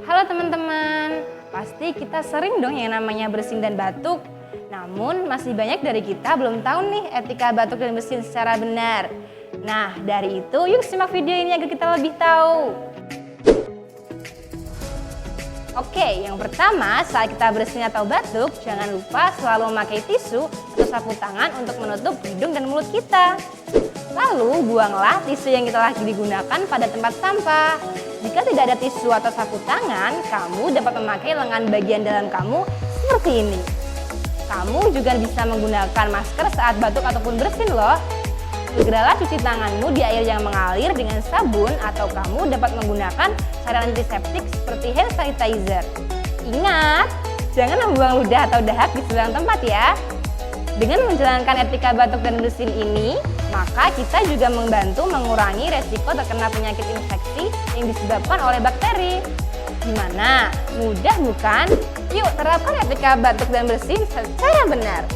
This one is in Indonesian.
Halo teman-teman, pasti kita sering dong yang namanya bersin dan batuk. Namun masih banyak dari kita belum tahu nih etika batuk dan bersin secara benar. Nah, dari itu yuk simak video ini agar kita lebih tahu. Oke, yang pertama saat kita bersin atau batuk, jangan lupa selalu memakai tisu atau sapu tangan untuk menutup hidung dan mulut kita. Lalu buanglah tisu yang kita lagi digunakan pada tempat sampah. Jika tidak ada tisu atau sapu tangan, kamu dapat memakai lengan bagian dalam kamu seperti ini. Kamu juga bisa menggunakan masker saat batuk ataupun bersin loh. Segeralah cuci tanganmu di air yang mengalir dengan sabun atau kamu dapat menggunakan cairan antiseptik seperti hand sanitizer. Ingat, jangan membuang ludah atau dahak di sembarang tempat ya. Dengan menjalankan etika batuk dan bersin ini, maka kita juga membantu mengurangi resiko terkena penyakit infeksi yang disebabkan oleh bakteri. Gimana? Mudah bukan? Yuk terapkan etika batuk dan bersin secara benar.